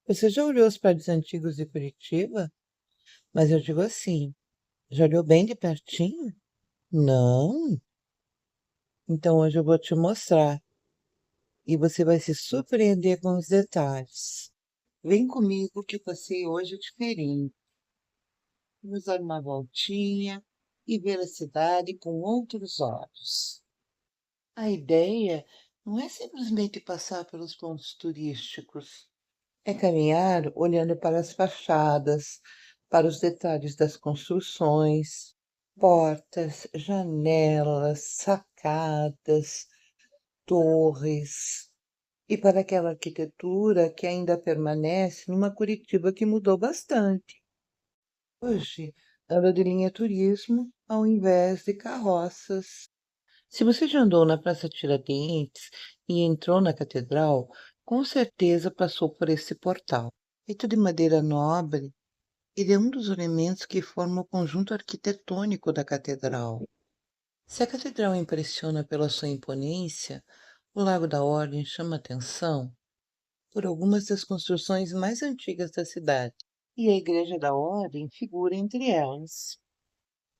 Você já olhou os prédios antigos de Curitiba? Mas eu digo assim, já olhou bem de pertinho? Não? Então hoje eu vou te mostrar e você vai se surpreender com os detalhes. Vem comigo que o passeio hoje é diferente. Vamos dar uma voltinha e ver a cidade com outros olhos. A ideia não é simplesmente passar pelos pontos turísticos. É caminhar olhando para as fachadas, para os detalhes das construções, portas, janelas, sacadas, torres, e para aquela arquitetura que ainda permanece numa Curitiba que mudou bastante. Hoje, anda de linha turismo ao invés de carroças. Se você já andou na Praça Tiradentes e entrou na catedral, com certeza passou por esse portal. Feito de madeira nobre, ele é um dos elementos que formam o conjunto arquitetônico da catedral. Se a catedral impressiona pela sua imponência, o Lago da Ordem chama atenção por algumas das construções mais antigas da cidade, e a Igreja da Ordem figura entre elas.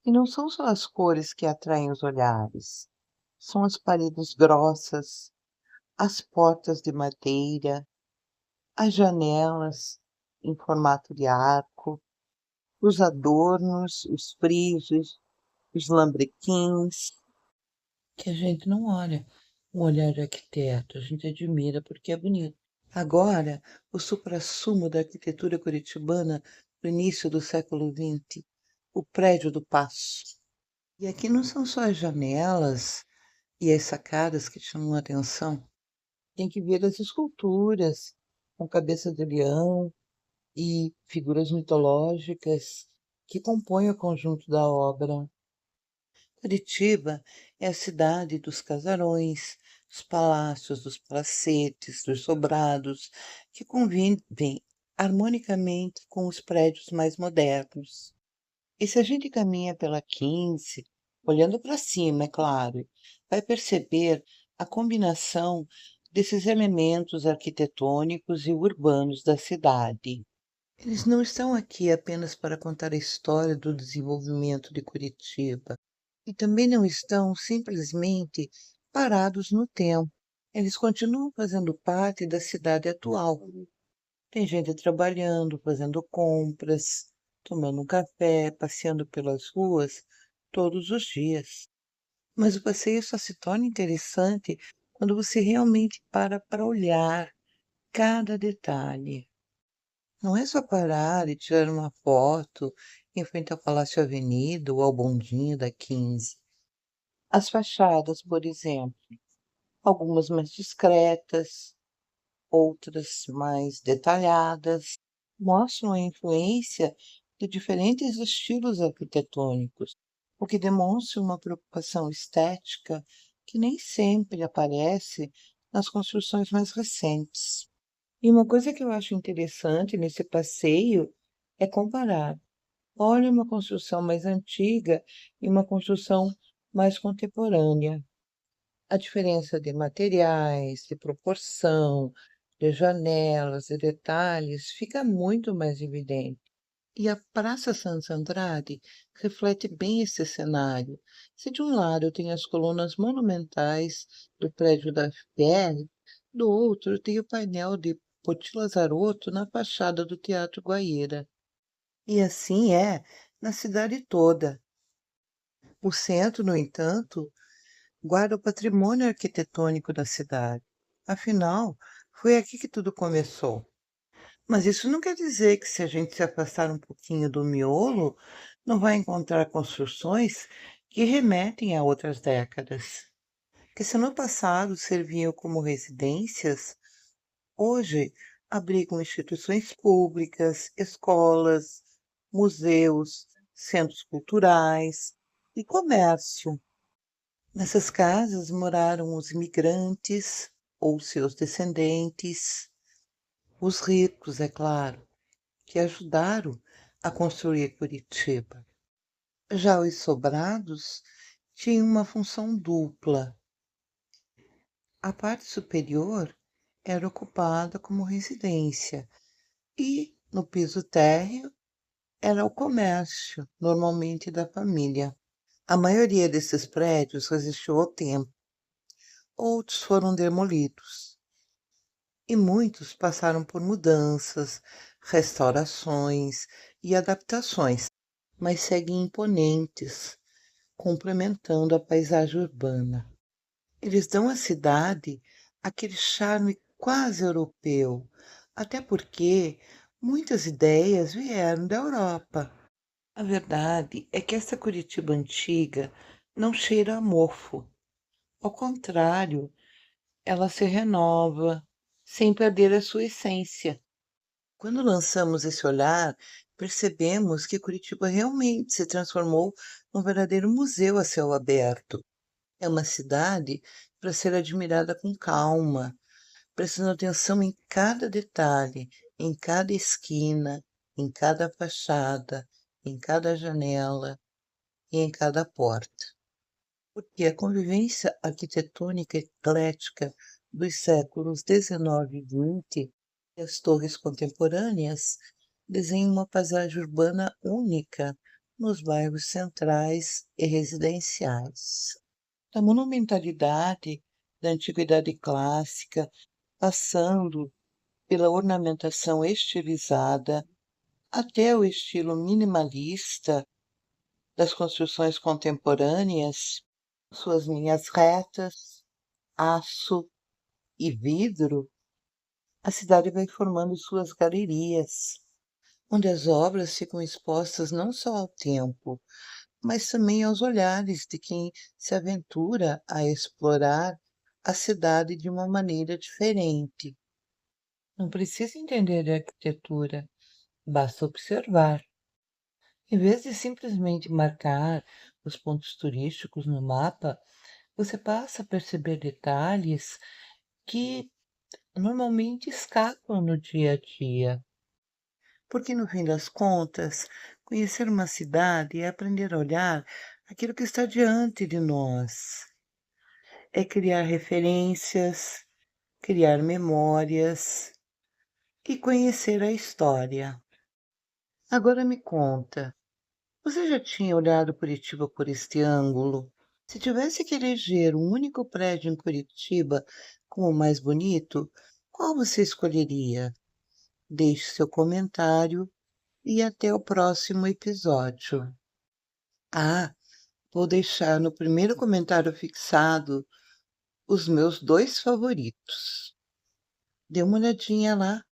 E não são só as cores que atraem os olhares, são as paredes grossas, as portas de madeira, as janelas em formato de arco, os adornos, os frisos, os lambrequins, que a gente não olha com o olhar de arquiteto, a gente admira porque é bonito. Agora, o suprassumo da arquitetura curitibana do início do século XX, o Prédio do Paço. E aqui não são só as janelas e as sacadas que chamam a atenção. Tem que ver as esculturas com cabeça de leão e figuras mitológicas que compõem o conjunto da obra. Curitiba é a cidade dos casarões, dos palácios, dos palacetes, dos sobrados, que convivem harmonicamente com os prédios mais modernos. E se a gente caminha pela 15, olhando para cima, é claro, vai perceber a combinação desses elementos arquitetônicos e urbanos da cidade. Eles não estão aqui apenas para contar a história do desenvolvimento de Curitiba, e também não estão simplesmente parados no tempo. Eles continuam fazendo parte da cidade atual. Tem gente trabalhando, fazendo compras, tomando um café, passeando pelas ruas todos os dias. Mas o passeio só se torna interessante quando você realmente para olhar cada detalhe. Não é só parar e tirar uma foto em frente ao Palácio Avenida ou ao bondinho da 15. As fachadas, por exemplo, algumas mais discretas, outras mais detalhadas, mostram a influência de diferentes estilos arquitetônicos, o que demonstra uma preocupação estética que nem sempre aparece nas construções mais recentes. E uma coisa que eu acho interessante nesse passeio é comparar. Olha uma construção mais antiga e uma construção mais contemporânea. A diferença de materiais, de proporção, de janelas e detalhes fica muito mais evidente. E a Praça Santos Andrade reflete bem esse cenário. Se de um lado tem as colunas monumentais do prédio da FPR, do outro tem o painel de Poti Lazarotto na fachada do Teatro Guaíra. E assim é na cidade toda. O centro, no entanto, guarda o patrimônio arquitetônico da cidade. Afinal, foi aqui que tudo começou. Mas isso não quer dizer que se a gente se afastar um pouquinho do miolo, não vai encontrar construções que remetem a outras décadas. Que se no passado serviam como residências, hoje abrigam instituições públicas, escolas, museus, centros culturais e comércio. Nessas casas moraram os imigrantes ou seus descendentes, os ricos, é claro, que ajudaram a construir Curitiba. Já os sobrados tinham uma função dupla. A parte superior era ocupada como residência, E no piso térreo era o comércio, normalmente da família. A maioria desses prédios resistiu ao tempo, outros foram demolidos e muitos passaram por mudanças, restaurações e adaptações, mas seguem imponentes, complementando a paisagem urbana. Eles dão à cidade aquele charme quase europeu, até porque muitas ideias vieram da Europa. A verdade é que essa Curitiba antiga não cheira a mofo. Ao contrário, ela se renova, sem perder a sua essência. Quando lançamos esse olhar, percebemos que Curitiba realmente se transformou num verdadeiro museu a céu aberto. É uma cidade para ser admirada com calma, prestando atenção em cada detalhe, em cada esquina, em cada fachada, em cada janela e em cada porta. Porque a convivência arquitetônica eclética dos séculos XIX e XX e as torres contemporâneas desenham uma paisagem urbana única nos bairros centrais e residenciais. Da monumentalidade da antiguidade clássica, passando pela ornamentação estilizada, até o estilo minimalista das construções contemporâneas, suas linhas retas, aço e vidro, a cidade vai formando suas galerias, onde as obras ficam expostas não só ao tempo, mas também aos olhares de quem se aventura a explorar a cidade de uma maneira diferente. Não precisa entender de arquitetura, basta observar. Em vez de simplesmente marcar os pontos turísticos no mapa, você passa a perceber detalhes que normalmente escapam no dia a dia. Porque, no fim das contas, conhecer uma cidade é aprender a olhar aquilo que está diante de nós. É criar referências, criar memórias e conhecer a história. Agora me conta, você já tinha olhado Curitiba por este ângulo? Se tivesse que eleger um único prédio em Curitiba como o mais bonito, qual você escolheria? Deixe seu comentário e até o próximo episódio. Ah, vou deixar no primeiro comentário fixado os meus dois favoritos. Dê uma olhadinha lá.